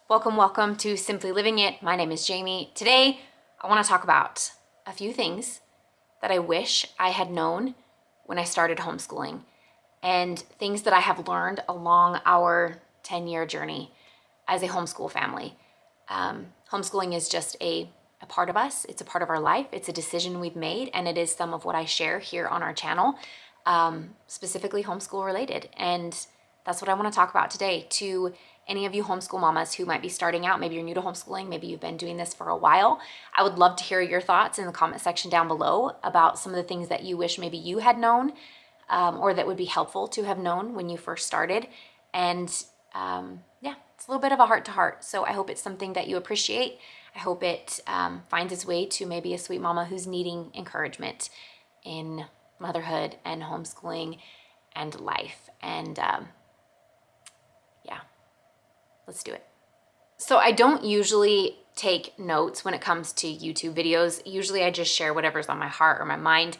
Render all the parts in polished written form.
Welcome to Simply Living It. My name is Jamie. Today, I want to talk about a few things that I wish I had known when I started homeschooling and things that I have learned along our 10-year journey as a homeschool family. Homeschooling is just a part of us. It's a part of our life. It's a decision we've made, and it is some of what I share here on our channel, specifically homeschool related. And that's what I want to talk about today to any of you homeschool mamas who might be starting out. Maybe you're new to homeschooling, maybe you've been doing this for a while. I would love to hear your thoughts in the comment section down below about some of the things that you wish maybe you had known, or that would be helpful to have known when you first started. And yeah, it's a little bit of a heart to heart. So I hope it's something that you appreciate. I hope it finds its way to maybe a sweet mama who's needing encouragement in motherhood and homeschooling and life. And yeah, let's do it. So I don't usually take notes when it comes to YouTube videos. Usually I just share whatever's on my heart or my mind.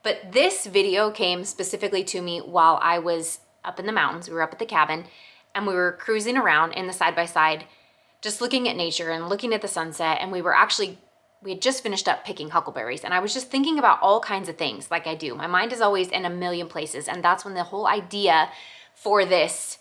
But this video came specifically to me while I was up in the mountains. We were up at the cabin and we were cruising around in the side-by-side, just looking at nature and looking at the sunset. And we had just finished up picking huckleberries. And I was just thinking about all kinds of things like I do. My mind is always in a million places. And that's when the whole idea for this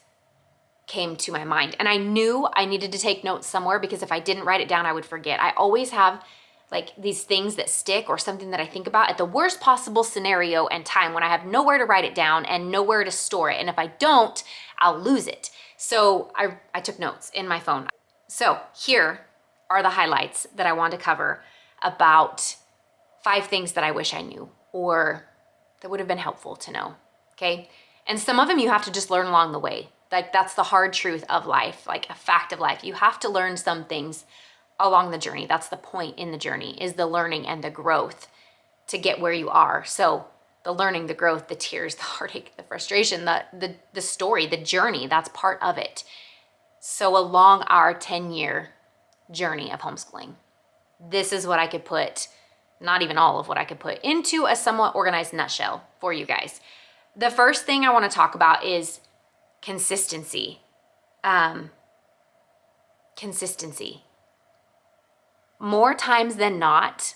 came to my mind. And I knew I needed to take notes somewhere because if I didn't write it down, I would forget. I always have like these things that stick or something that I think about at the worst possible scenario and time when I have nowhere to write it down and nowhere to store it. And if I don't, I'll lose it. So I took notes in my phone. So here are the highlights that I want to cover about 5 things that I wish I knew or that would have been helpful to know, okay? And some of them you have to just learn along the way. Like that's the hard truth of life, like a fact of life. You have to learn some things along the journey. That's the point in the journey, is the learning and the growth to get where you are. So the learning, the growth, the tears, the heartache, the frustration, the story, the journey, that's part of it. So along our 10-year journey of homeschooling, this is what I could put, not even all of what I could put, into a somewhat organized nutshell for you guys. The first thing I want to talk about is consistency. Consistency. More times than not,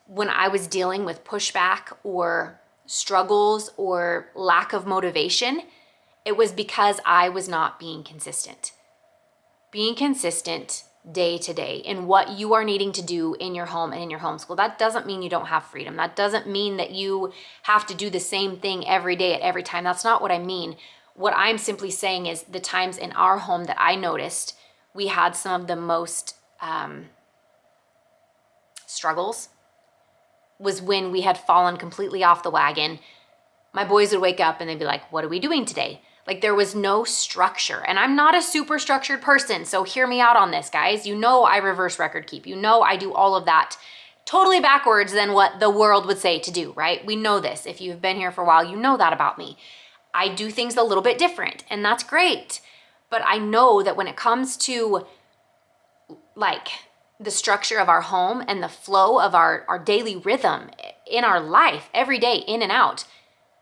when I was dealing with pushback or struggles or lack of motivation, it was because I was not being consistent. Being consistent day to day in what you are needing to do in your home and in your homeschool. That doesn't mean you don't have freedom. That doesn't mean that you have to do the same thing every day at every time. That's not what I mean. What I'm simply saying is the times in our home that I noticed we had some of the most struggles was when we had fallen completely off the wagon. My boys would wake up and they'd be like, what are we doing today? Like there was no structure. And I'm not a super structured person, so hear me out on this, guys. You know I reverse record keep. You know I do all of that totally backwards than what the world would say to do, right? We know this. If you've been here for a while, you know that about me. I do things a little bit different, and that's great. But I know that when it comes to like the structure of our home and the flow of our daily rhythm in our life, every day, in and out,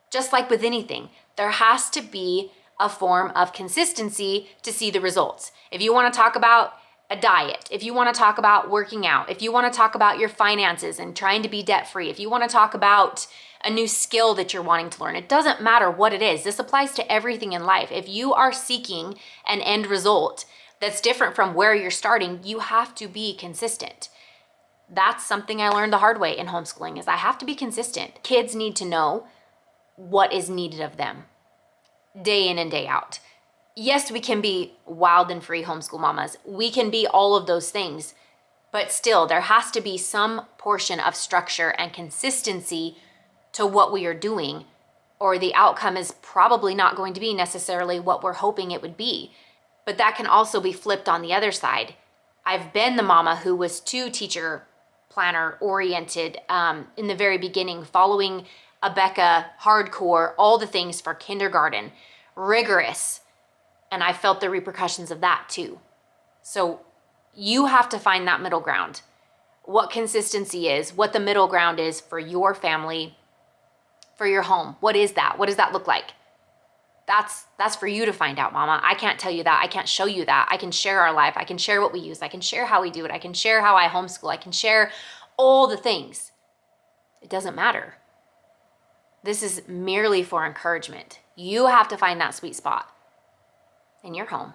just like with anything, there has to be a form of consistency to see the results. If you want to talk about a diet, if you want to talk about working out, if you want to talk about your finances and trying to be debt-free, if you want to talk about a new skill that you're wanting to learn, it doesn't matter what it is. This applies to everything in life. If you are seeking an end result that's different from where you're starting, you have to be consistent. That's something I learned the hard way in homeschooling, is I have to be consistent. Kids need to know what is needed of them day in and day out. Yes, we can be wild and free homeschool mamas. We can be all of those things, but still there has to be some portion of structure and consistency to what we are doing, or the outcome is probably not going to be necessarily what we're hoping it would be. But that can also be flipped on the other side. I've been the mama who was too teacher planner oriented in the very beginning, following a Becca hardcore, all the things for kindergarten, rigorous. And I felt the repercussions of that too. So you have to find that middle ground. What consistency is, what the middle ground is for your family, for your home. What is that? What does that look like? That's for you to find out, Mama. I can't tell you that. I can't show you that. I can share our life. I can share what we use. I can share how we do it. I can share how I homeschool. I can share all the things. It doesn't matter. This is merely for encouragement. You have to find that sweet spot in your home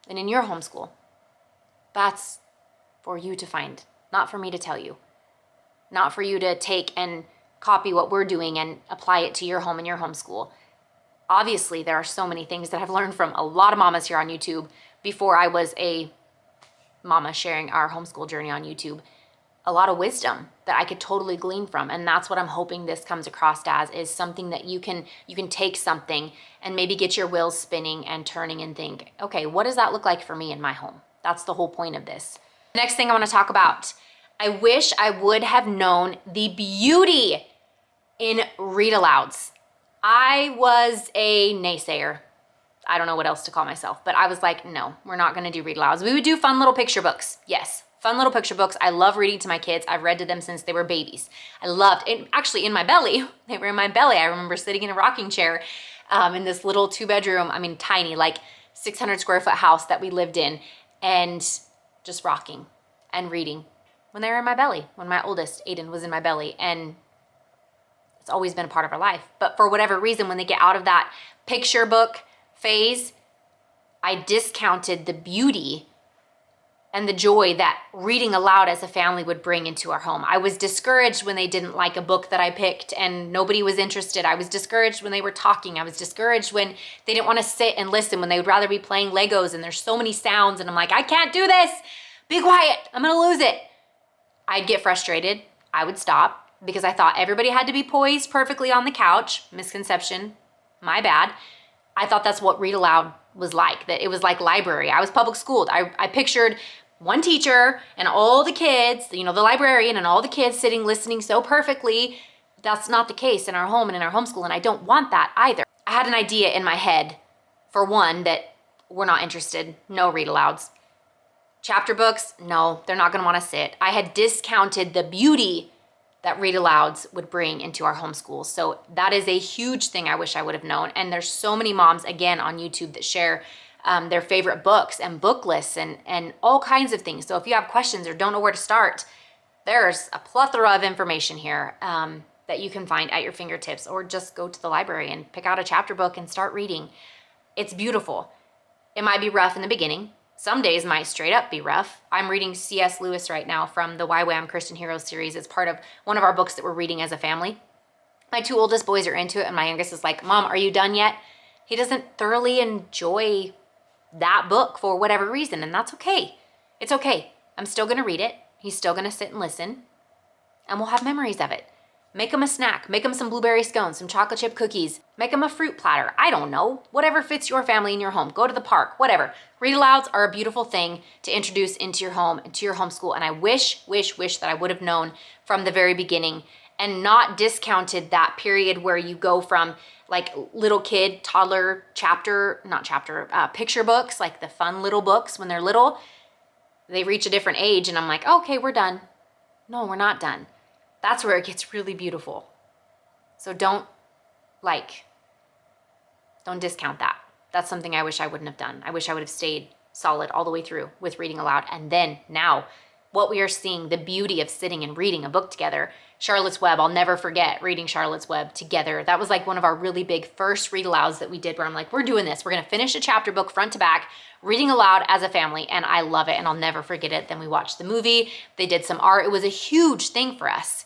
and in your homeschool. That's for you to find, not for me to tell you. Not for you to take and copy what we're doing and apply it to your home and your homeschool. Obviously, there are so many things that I've learned from a lot of mamas here on YouTube before I was a mama sharing our homeschool journey on YouTube. A lot of wisdom that I could totally glean from. And that's what I'm hoping this comes across as, is something that you can take something and maybe get your wheels spinning and turning and think, okay, what does that look like for me in my home? That's the whole point of this. The next thing I want to talk about, I wish I would have known the beauty in read alouds. I was a naysayer. I don't know what else to call myself, but I was like, no, we're not going to do read alouds. We would do fun little picture books. Yes, fun little picture books. I love reading to my kids. I've read to them since they were babies. I loved it. Actually, in my belly, they were in my belly. I remember sitting in a rocking chair in this little 2-bedroom, tiny, like 600 square foot house that we lived in, and just rocking and reading when they were in my belly, when my oldest, Aiden, was in my belly. And it's always been a part of our life. But for whatever reason, when they get out of that picture book phase, I discounted the beauty and the joy that reading aloud as a family would bring into our home. I was discouraged when they didn't like a book that I picked and nobody was interested. I was discouraged when they were talking. I was discouraged when they didn't want to sit and listen, when they would rather be playing Legos and there's so many sounds and I'm like, I can't do this. Be quiet. I'm going to lose it. I'd get frustrated. I would stop because I thought everybody had to be poised perfectly on the couch. Misconception. My bad. I thought that's what read aloud was like, that it was like library. I was public schooled. I pictured one teacher and all the kids, the librarian and all the kids sitting listening so perfectly. That's not the case in our home and in our homeschool, and I don't want that either. I had an idea in my head, for one, that we're not interested. No read alouds. Chapter books, no, they're not going to want to sit. I had discounted the beauty that read alouds would bring into our homeschool. So that is a huge thing I wish I would have known. And there's so many moms, again, on YouTube that share their favorite books and book lists and all kinds of things. So if you have questions or don't know where to start, there's a plethora of information here that you can find at your fingertips, or just go to the library and pick out a chapter book and start reading. It's beautiful. It might be rough in the beginning. Some days might straight up be rough. I'm reading C.S. Lewis right now from the YWAM Christian Heroes series. It's part of one of our books that we're reading as a family. My 2 oldest boys are into it, and my youngest is like, Mom, are you done yet? He doesn't thoroughly enjoy that book for whatever reason, and that's okay. It's okay. I'm still going to read it. He's still going to sit and listen, and we'll have memories of it. Make him a snack. Make him some blueberry scones, some chocolate chip cookies. Make him a fruit platter. I don't know. Whatever fits your family in your home. Go to the park, whatever. Read alouds are a beautiful thing to introduce into your home, into your homeschool. And I wish that I would have known from the very beginning and not discounted that period where you go from like little kid, toddler, picture books, like the fun little books when they're little. They reach a different age and I'm like, okay, we're done. No, we're not done. That's where it gets really beautiful. So don't discount that. That's something I wish I wouldn't have done. I wish I would have stayed solid all the way through with reading aloud. And then now, what we are seeing, the beauty of sitting and reading a book together. Charlotte's Web, I'll never forget reading Charlotte's Web together. That was like one of our really big first read alouds that we did, where I'm like, we're doing this. We're going to finish a chapter book front to back, reading aloud as a family. And I love it, and I'll never forget it. Then we watched the movie. They did some art. It was a huge thing for us.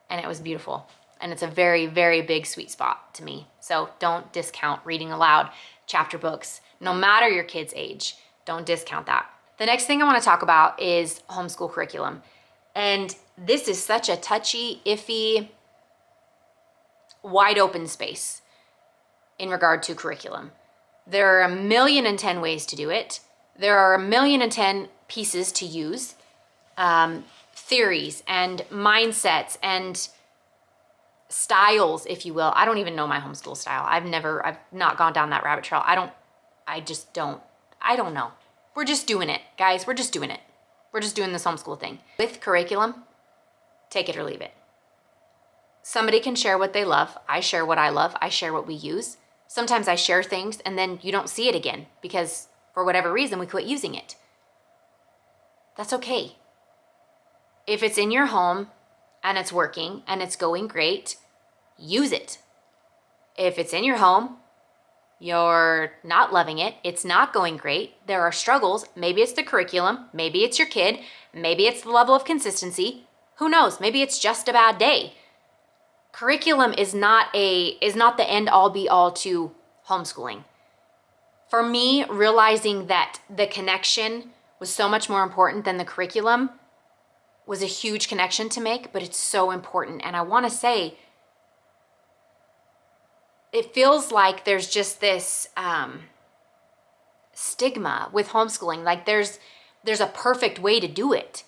And it was beautiful. And it's a very, very big sweet spot to me. So don't discount reading aloud chapter books, no matter your kid's age. Don't discount that. The next thing I want to talk about is homeschool curriculum. And this is such a touchy, iffy, wide open space in regard to curriculum. There are 1,000,010 ways to do it. There are 1,000,010 pieces to use. Theories and mindsets and styles, if you will. I don't even know my homeschool style. I've not gone down that rabbit trail. I don't know. We're just doing it, guys. We're just doing it. We're just doing this homeschool thing. With curriculum, take it or leave it. Somebody can share what they love. I share what I love. I share what we use. Sometimes I share things and then you don't see it again because for whatever reason we quit using it. That's okay. If it's in your home and it's working and it's going great, use it. If it's in your home, you're not loving it, it's not going great, there are struggles, maybe it's the curriculum, maybe it's your kid, maybe it's the level of consistency, who knows, maybe it's just a bad day. Curriculum is not the end all be all to homeschooling. For me, realizing that the connection was so much more important than the curriculum was a huge connection to make, but it's so important. And I want to say, it feels like there's just this stigma with homeschooling. Like there's a perfect way to do it.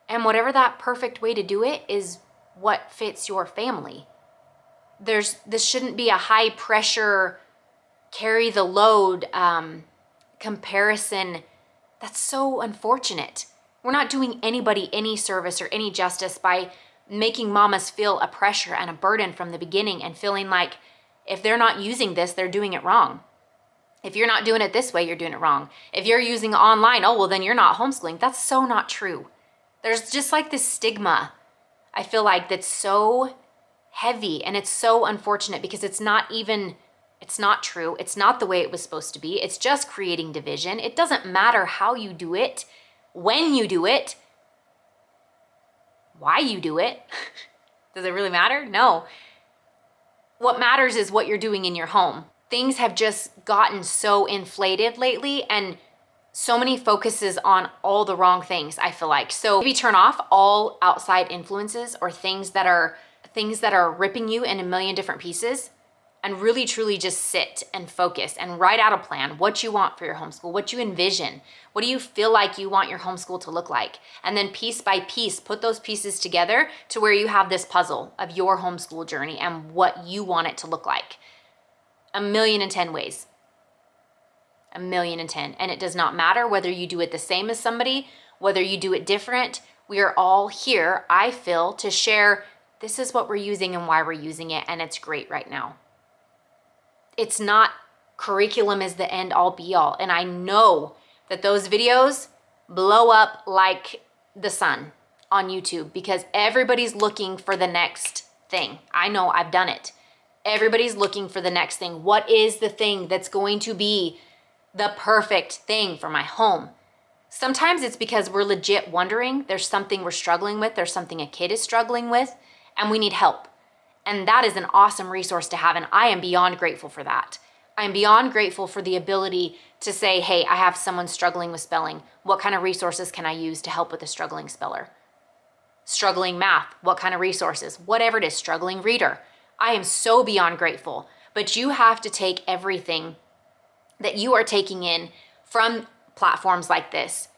And whatever that perfect way to do it is what fits your family. This shouldn't be a high pressure, carry the load comparison. That's so unfortunate. We're not doing anybody any service or any justice by making mamas feel a pressure and a burden from the beginning and feeling like if they're not using this, they're doing it wrong. If you're not doing it this way, you're doing it wrong. If you're using online, oh, well, then you're not homeschooling. That's so not true. There's just like this stigma, I feel like, that's so heavy, and it's so unfortunate because it's not true. It's not the way it was supposed to be. It's just creating division. It doesn't matter how you do it, when you do it, why you do it. Does it really matter? No. What matters is what you're doing in your home. Things have just gotten so inflated lately and so many focuses on all the wrong things, I feel like. So maybe turn off all outside influences or things that are ripping you in a million different pieces and really truly just sit and focus and write out a plan, what you want for your homeschool, what you envision, what do you feel like you want your homeschool to look like? And then piece by piece, put those pieces together to where you have this puzzle of your homeschool journey and what you want it to look like. 1,000,010 ways. 1,000,010. And it does not matter whether you do it the same as somebody, whether you do it different. We are all here, I feel, to share this is what we're using and why we're using it, and it's great right now. It's not curriculum is the end all be all. And I know that those videos blow up like the sun on YouTube because everybody's looking for the next thing. I know, I've done it. Everybody's looking for the next thing. What is the thing that's going to be the perfect thing for my home? Sometimes it's because we're legit wondering there's something we're struggling with, there's something a kid is struggling with, and we need help. And that is an awesome resource to have, and I am beyond grateful for that. I'm beyond grateful for the ability to say, hey, I have someone struggling with spelling. What kind of resources can I use to help with a struggling speller? Struggling math, what kind of resources? Whatever it is, struggling reader. I am so beyond grateful. But you have to take everything that you are taking in from platforms like this,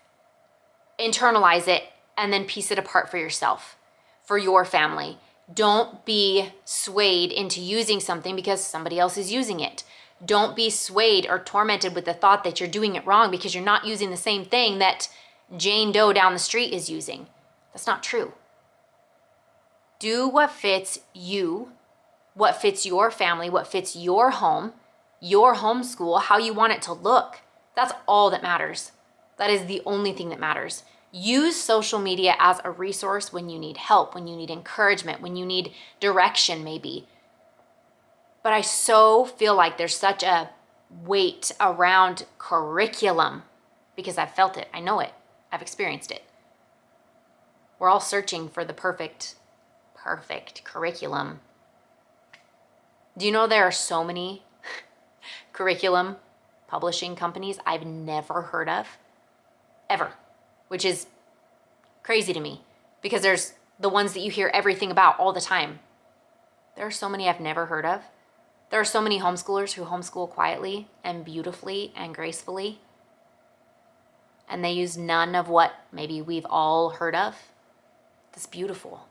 internalize it, and then piece it apart for yourself, for your family. Don't be swayed into using something because somebody else is using it. Don't be swayed or tormented with the thought that you're doing it wrong because you're not using the same thing that Jane Doe down the street is using. That's not true. Do what fits you, what fits your family, what fits your home, your homeschool, how you want it to look. That's all that matters. That is the only thing that matters. Use social media as a resource when you need help, when you need encouragement, when you need direction maybe. But I so feel like there's such a weight around curriculum because I've felt it. I know it. I've experienced it. We're all searching for the perfect curriculum. Do you know there are so many curriculum publishing companies I've never heard of? Ever. Which is crazy to me because there's the ones that you hear everything about all the time. There are so many I've never heard of. There are so many homeschoolers who homeschool quietly and beautifully and gracefully. And they use none of what maybe we've all heard of. That's beautiful.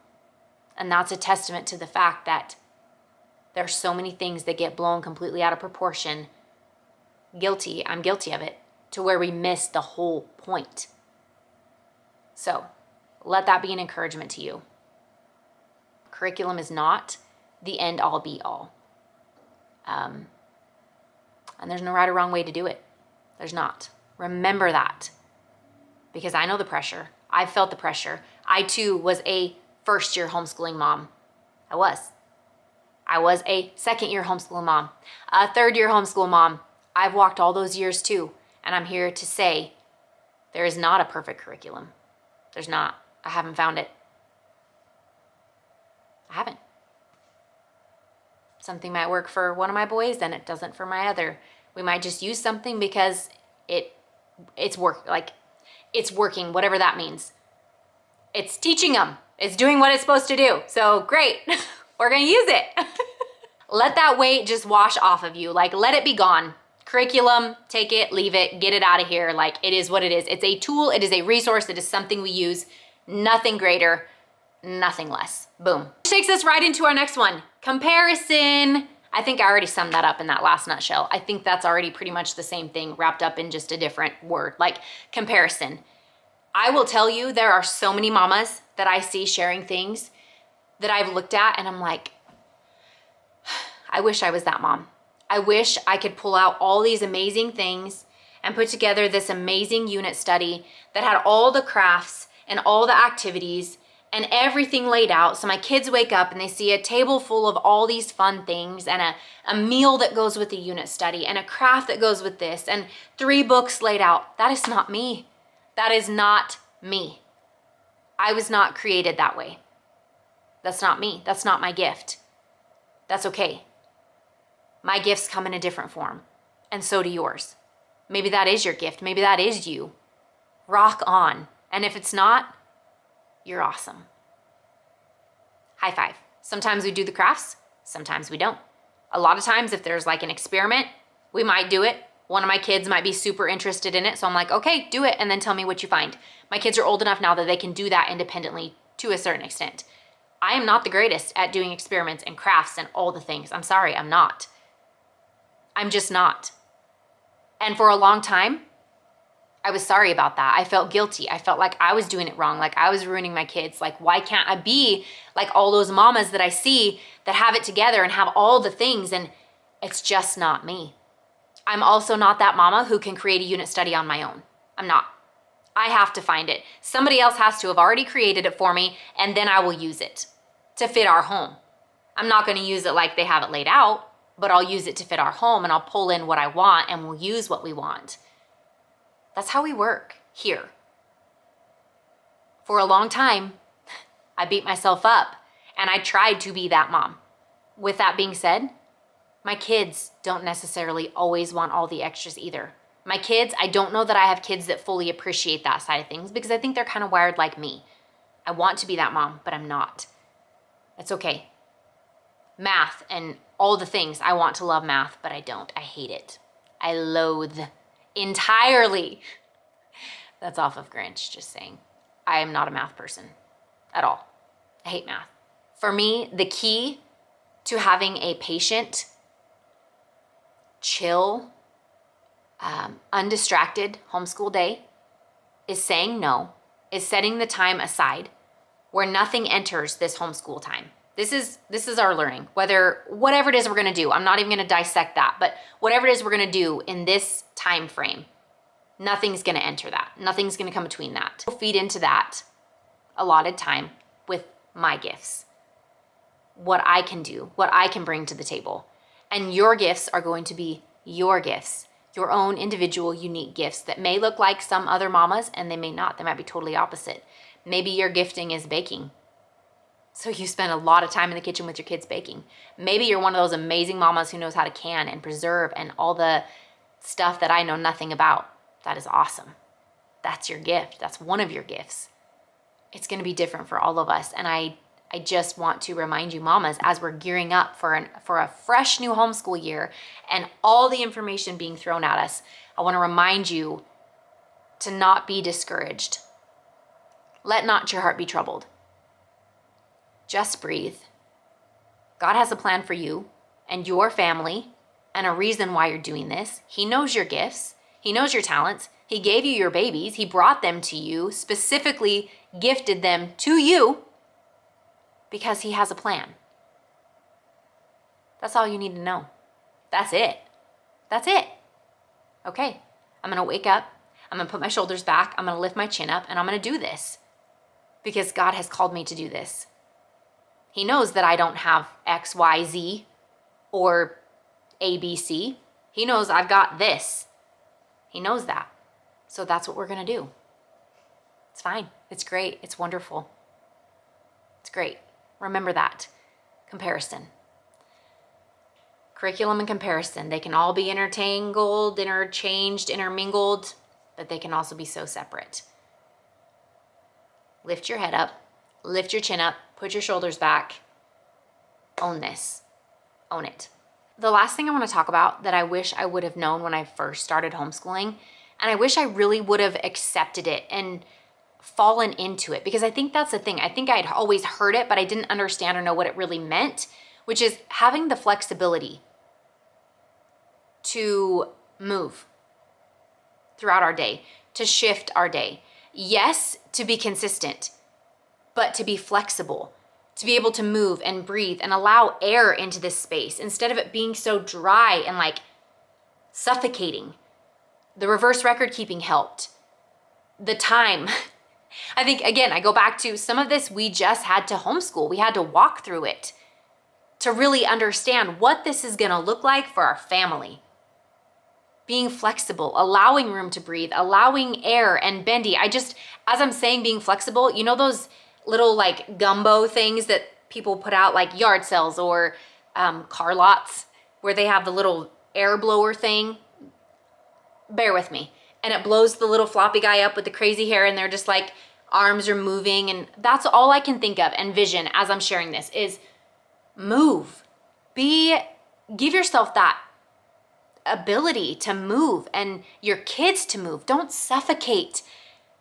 And that's a testament to the fact that there are so many things that get blown completely out of proportion. I'm guilty of it, to where we miss the whole point. So let that be an encouragement to you. Curriculum is not the end all be all. and there's no right or wrong way to do it. There's not. Remember that, because I know the pressure. I've felt the pressure. I too was a first-year homeschooling mom. I was a second-year homeschooling mom, a third-year homeschool mom. I've walked all those years too, and I'm here to say there is not a perfect curriculum. There's not. I haven't found it. I haven't. Something might work for one of my boys, then it doesn't for my other. We might just use something because it's working, whatever that means. It's teaching them. It's doing what it's supposed to do. So great, we're gonna use it. Let that weight just wash off of you. Like, let it be gone. Curriculum, take it, leave it, get it out of here. Like, it is what it is. It's a tool, it is a resource, it is something we use. Nothing greater, nothing less. Boom. Which takes us right into our next one. Comparison. I think I already summed that up in that last nutshell. I think that's already pretty much the same thing wrapped up in just a different word, like comparison. I will tell you, there are so many mamas that I see sharing things that I've looked at and I'm like, I wish I was that mom. I wish I could pull out all these amazing things and put together this amazing unit study that had all the crafts and all the activities and everything laid out. So my kids wake up and they see a table full of all these fun things and a meal that goes with the unit study and a craft that goes with this and 3 books laid out. That is not me. That is not me. I was not created that way. That's not me. That's not my gift. That's okay. My gifts come in a different form, and so do yours. Maybe that is your gift. Maybe that is you. Rock on. And if it's not, you're awesome. High five. Sometimes we do the crafts, sometimes we don't. A lot of times if there's like an experiment, we might do it. One of my kids might be super interested in it, so I'm like, okay, do it, and then tell me what you find. My kids are old enough now that they can do that independently to a certain extent. I am not the greatest at doing experiments and crafts and all the things. I'm sorry, I'm not. I'm just not. And for a long time, I was sorry about that. I felt guilty. I felt like I was doing it wrong, like I was ruining my kids. Like, why can't I be like all those mamas that I see that have it together and have all the things? And it's just not me. I'm also not that mama who can create a unit study on my own. I'm not. I have to find it. Somebody else has to have already created it for me, and then I will use it to fit our home. I'm not going to use it like they have it laid out, but I'll use it to fit our home, and I'll pull in what I want, and we'll use what we want. That's how we work here. For a long time, I beat myself up, and I tried to be that mom. With that being said, my kids don't necessarily always want all the extras either. My kids, I don't know that I have kids that fully appreciate that side of things because I think they're kind of wired like me. I want to be that mom, but I'm not. It's okay. Math and all the things. I want to love math, but I don't. I hate it. I loathe entirely. That's off of Grinch, just saying. I am not a math person at all. I hate math. For me, the key to having a patient, chill, undistracted homeschool day is saying no, is setting the time aside where nothing enters this homeschool time. This is our learning, whatever it is we're gonna do. I'm not even gonna dissect that, but whatever it is we're gonna do in this time frame, nothing's gonna enter that. Nothing's gonna come between that. We'll feed into that allotted time with my gifts, what I can do, what I can bring to the table. And your gifts are going to be your gifts, your own individual, unique gifts that may look like some other mamas and they may not. They might be totally opposite. Maybe your gifting is baking. So you spend a lot of time in the kitchen with your kids baking. Maybe you're one of those amazing mamas who knows how to can and preserve and all the stuff that I know nothing about. That is awesome. That's your gift. That's one of your gifts. It's going to be different for all of us. And I just want to remind you mamas, as we're gearing up for a fresh new homeschool year and all the information being thrown at us, I want to remind you to not be discouraged. Let not your heart be troubled. Just breathe. God has a plan for you and your family and a reason why you're doing this. He knows your gifts. He knows your talents. He gave you your babies. He brought them to you, specifically gifted them to you because he has a plan. That's all you need to know. That's it. That's it. Okay, I'm gonna wake up, I'm gonna put my shoulders back, I'm gonna lift my chin up, and I'm gonna do this because God has called me to do this. He knows that I don't have X, Y, Z or A, B, C. He knows I've got this. He knows that. So that's what we're gonna do. It's fine. It's great. It's wonderful. It's great. Remember that. Comparison. Curriculum and comparison. They can all be intertangled, interchanged, intermingled, but they can also be so separate. Lift your head up. Lift your chin up. Put your shoulders back. Own this. Own it. The last thing I want to talk about that I wish I would have known when I first started homeschooling, and I wish I really would have accepted it and fallen into it, because I think that's the thing. I think I'd always heard it, but I didn't understand or know what it really meant, which is having the flexibility to move throughout our day, to shift our day. Yes, to be consistent, but to be flexible, to be able to move and breathe and allow air into this space instead of it being so dry and like suffocating. The reverse record keeping helped. The time. I think, again, I go back to some of this we just had to homeschool. We had to walk through it to really understand what this is going to look like for our family. Being flexible, allowing room to breathe, allowing air and bendy. As I'm saying being flexible, you know those little like gumbo things that people put out like yard sales or car lots where they have the little air blower thing? Bear with me. And it blows the little floppy guy up with the crazy hair and they're just like arms are moving, and that's all I can think of and vision as I'm sharing this is move. Give yourself that ability to move and your kids to move. Don't suffocate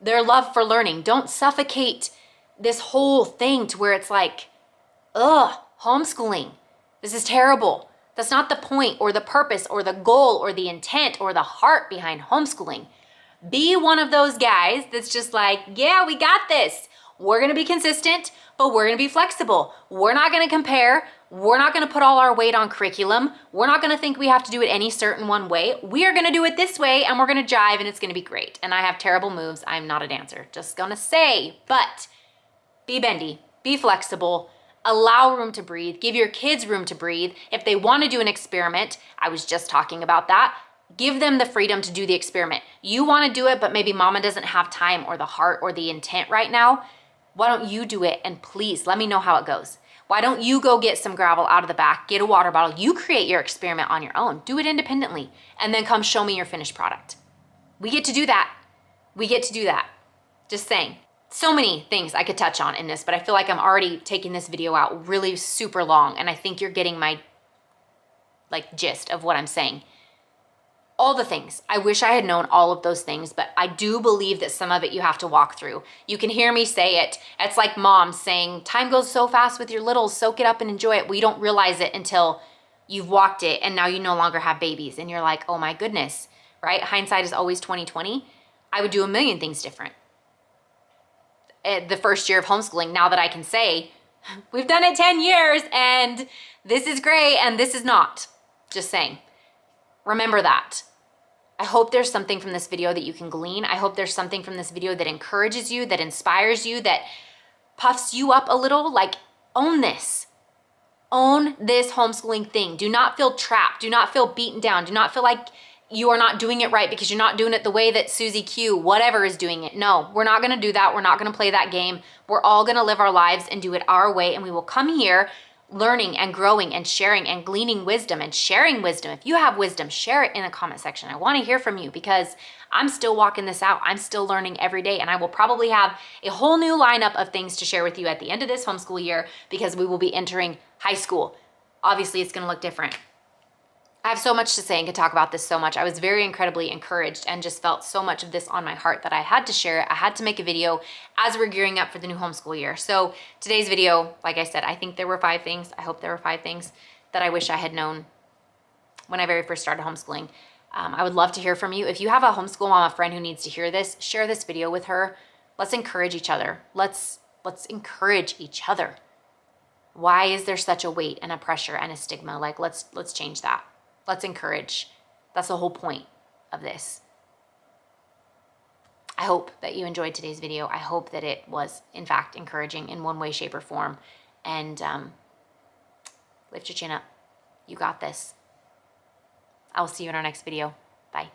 their love for learning. Don't suffocate this whole thing to where it's like, homeschooling. This is terrible. That's not the point or the purpose or the goal or the intent or the heart behind homeschooling. Be one of those guys that's just like, yeah, we got this. We're going to be consistent, but we're going to be flexible. We're not going to compare. We're not going to put all our weight on curriculum. We're not going to think we have to do it any certain one way. We are going to do it this way and we're going to jive and it's going to be great. And I have terrible moves. I'm not a dancer. Just going to say, but be bendy, be flexible, allow room to breathe, give your kids room to breathe. If they want to do an experiment, I was just talking about that. Give them the freedom to do the experiment. You want to do it, but maybe mama doesn't have time or the heart or the intent right now. Why don't you do it? And please let me know how it goes. Why don't you go get some gravel out of the back, get a water bottle, you create your experiment on your own, do it independently, and then come show me your finished product. We get to do that. We get to do that. Just saying. So many things I could touch on in this, but I feel like I'm already taking this video out really super long, and I think you're getting my gist of what I'm saying. All the things. I wish I had known all of those things, but I do believe that some of it you have to walk through. You can hear me say it. It's like moms saying, time goes so fast with your littles, soak it up and enjoy it. Well, you don't realize it until you've walked it and now you no longer have babies and you're like, oh my goodness, right? Hindsight is always 20/20. I would do a million things different. The first year of homeschooling, now that I can say, we've done it 10 years and this is great and this is not. Just saying. Remember that. I hope there's something from this video that you can glean. I hope there's something from this video that encourages you, that inspires you, that puffs you up a little. Like, own this. Own this homeschooling thing. Do not feel trapped. Do not feel beaten down. Do not feel like you are not doing it right because you're not doing it the way that Susie Q, whatever, is doing it. No, we're not going to do that. We're not going to play that game. We're all going to live our lives and do it our way. And we will come here learning and growing and sharing and gleaning wisdom and sharing wisdom. If you have wisdom, share it in the comment section. I want to hear from you because I'm still walking this out. I'm still learning every day, and I will probably have a whole new lineup of things to share with you at the end of this homeschool year because we will be entering high school. Obviously, it's going to look different. I have so much to say and could talk about this so much. I was very incredibly encouraged and just felt so much of this on my heart that I had to share it. I had to make a video as we're gearing up for the new homeschool year. So today's video, like I said, I think there were 5 things. I hope there were 5 things that I wish I had known when I very first started homeschooling. I would love to hear from you. If you have a homeschool mama friend who needs to hear this, share this video with her. Let's encourage each other. Let's encourage each other. Why is there such a weight and a pressure and a stigma? Like, let's change that. Let's encourage That's the whole point of this. I hope that you enjoyed today's video. I hope that it was, in fact, encouraging in one way, shape, or form. And lift your chin up. You got this. I will see you in our next video. Bye.